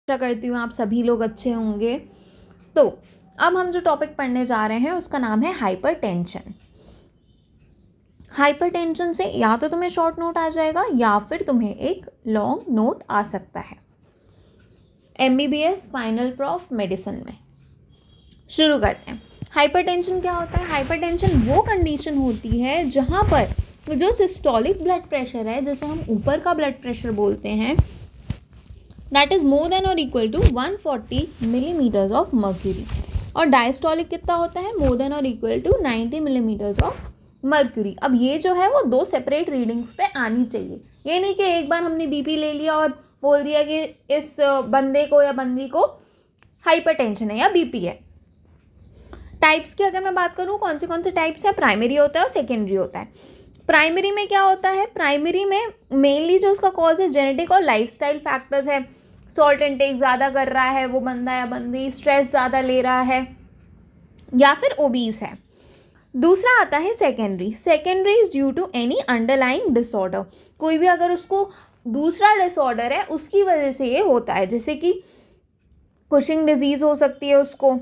आशा करती हूँ आप सभी लोग अच्छे होंगे। तो अब हम जो टॉपिक पढ़ने जा रहे हैं उसका नाम है हाइपरटेंशन। हाइपरटेंशन से या तो तुम्हें शॉर्ट नोट आ जाएगा या फिर तुम्हें एक लॉन्ग नोट आ सकता है MBBS फाइनल प्रॉफ मेडिसिन में। शुरू करते हैं। हाइपरटेंशन क्या होता है? हाइपरटेंशन वो कंडीशन होती है जहाँ पर जो सिस्टोलिक ब्लड प्रेशर है, जैसे हम ऊपर का ब्लड प्रेशर बोलते हैं, दैट इज़ मोर देन और equal to 140 millimetres of mercury, और डायस्टोलिक कितना होता है? मोर देन और equal to 90 millimetres of mercury. अब ये जो है वो दो सेपरेट रीडिंग्स पे आनी चाहिए। ये नहीं कि एक बार हमने बीपी ले लिया और बोल दिया कि इस बंदे को या बंदी को हाइपरटेंशन है या बीपी है। टाइप्स की अगर मैं बात करूँ, कौन से टाइप्स हैं? प्राइमरी होता है और सेकेंडरी होता है। प्राइमरी में क्या होता है? प्राइमरी में मेनली जो उसका कॉज है जेनेटिक और लाइफस्टाइल फैक्टर्स है। सॉल्ट इनटेक ज़्यादा कर रहा है वो बंदा या बंदी, स्ट्रेस ज़्यादा ले रहा है, या फिर ओबीज है। दूसरा आता है secondary. Secondary is due to any underlying disorder. कोई भी अगर उसको दूसरा डिसऑर्डर है उसकी वजह से ये होता है, जैसे कि कुशिंग डिजीज़ हो सकती है उसको,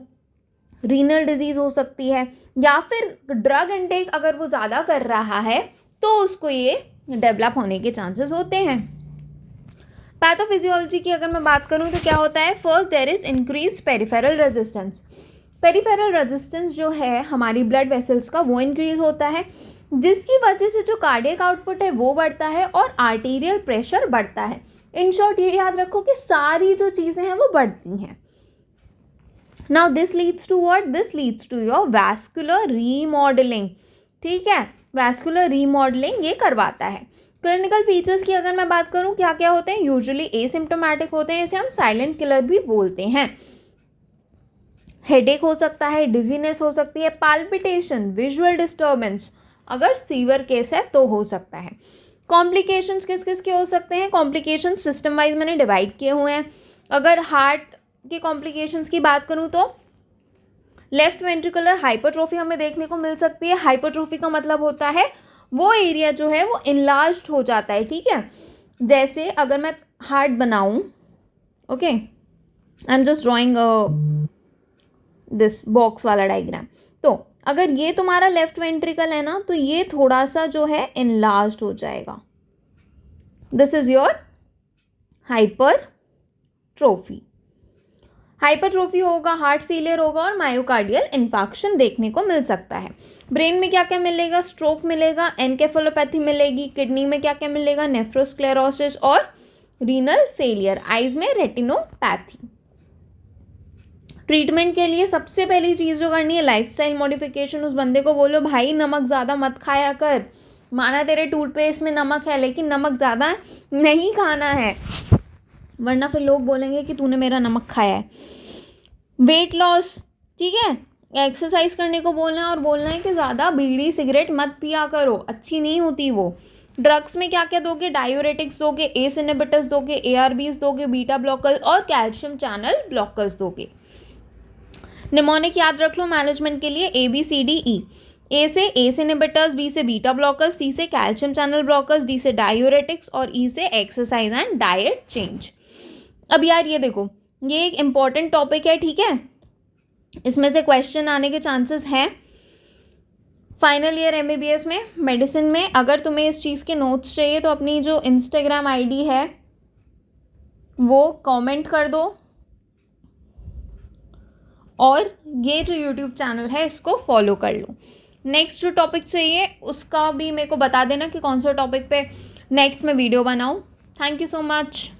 रीनल डिजीज़ हो सकती है, या फिर ड्रग इनटेक अगर वो ज़्यादा कर रहा है तो उसको ये डेवलप होने के चांसेस होते हैं। पैथोफिजियोलॉजी की अगर मैं बात करूं तो क्या होता है? First there is increase peripheral resistance. Peripheral resistance जो है हमारी ब्लड वेसल्स का, वो इंक्रीज होता है, जिसकी वजह से जो कार्डियक आउटपुट है वो बढ़ता है और आर्टीरियल प्रेशर बढ़ता है। इन शॉर्ट ये याद रखो कि सारी जो चीज़ें हैं वो बढ़ती हैं। Now this leads to what? This leads to your vascular remodelling. ठीक है, वैस्कुलर रीमॉडलिंग ये करवाता है। क्लिनिकल फीचर्स की अगर मैं बात करूं, क्या क्या होते हैं? यूजुअली एसिम्प्टोमेटिक होते हैं, इसे हम साइलेंट किलर भी बोलते हैं। हेडेक हो सकता है, डिजीनेस हो सकती है, पाल्पिटेशन, विजुअल डिस्टर्बेंस, अगर सीवियर केस है तो हो सकता है। कॉम्प्लिकेशंस किस किस के हो सकते हैं? कॉम्प्लिकेशंस सिस्टम वाइज मैंने डिवाइड किए हुए हैं। अगर हार्ट की कॉम्प्लिकेशंस की बात करूं तो लेफ्ट वेंट्रिकुलर हाइपरट्रोफी हमें देखने को मिल सकती है। हाइपरट्रोफी का मतलब होता है वो एरिया जो है वो इनलार्ज्ड हो जाता है। ठीक है, जैसे अगर मैं हार्ट बनाऊं, okay, I am just drawing this box वाला डायग्राम। तो अगर ये तुम्हारा लेफ्ट वेंट्रिकल है ना, तो ये थोड़ा सा जो है इनलार्ज्ड हो जाएगा। This is your hypertrophy. Hypertrophy होगा, हार्ट फेलियर होगा और मायोकार्डियल इन्फार्क्शन देखने को मिल सकता है। ब्रेन में क्या क्या मिलेगा? स्ट्रोक मिलेगा, एनकेफेलोपैथी मिलेगी। किडनी में क्या क्या मिलेगा? नेफ्रोस्क्लेरोसिस और रीनल फेलियर। आइज में रेटिनोपैथी। ट्रीटमेंट के लिए सबसे पहली चीज़ जो करनी है, लाइफस्टाइल मॉडिफिकेशन। उस बंदे को बोलो भाई नमक ज़्यादा मत खाया कर। माना तेरे टूथपेस्ट में नमक है लेकिन नमक ज़्यादा नहीं खाना है, वरना फिर लोग बोलेंगे कि तूने मेरा नमक खाया है। वेट लॉस, ठीक है, एक्सरसाइज करने को बोलना है और बोलना है कि ज़्यादा बीड़ी सिगरेट मत पिया करो, अच्छी नहीं होती वो। ड्रग्स में क्या क्या दोगे? डायूरेटिक्स दोगे, एस इनहिबिटर्स दोगे, ARBs दोगे, बीटा ब्लॉकर्स और कैल्शियम चैनल ब्लॉकर्स दोगे। निमोनिक याद रख लो मैनेजमेंट के लिए, ABCDE। ए से एस इनहिबिटर्स, बी से बीटा ब्लॉकर्स, सी से कैल्शियम चैनल ब्लॉकर्स, डी से डायूरेटिक्स और ई से एक्सरसाइज एंड डाइट चेंज। अब यार ये देखो, ये एक इम्पॉर्टेंट टॉपिक है, ठीक है, इसमें से क्वेश्चन आने के चांसेस हैं फाइनल ईयर MBBS में मेडिसिन में। अगर तुम्हें इस चीज़ के नोट्स चाहिए तो अपनी जो इंस्टाग्राम ID है वो कमेंट कर दो, और ये जो यूट्यूब चैनल है इसको फॉलो कर लो। नेक्स्ट जो टॉपिक चाहिए उसका भी मेरे को बता देना कि कौन सा टॉपिक पे नेक्स्ट में वीडियो बनाऊँ। Thank you so much.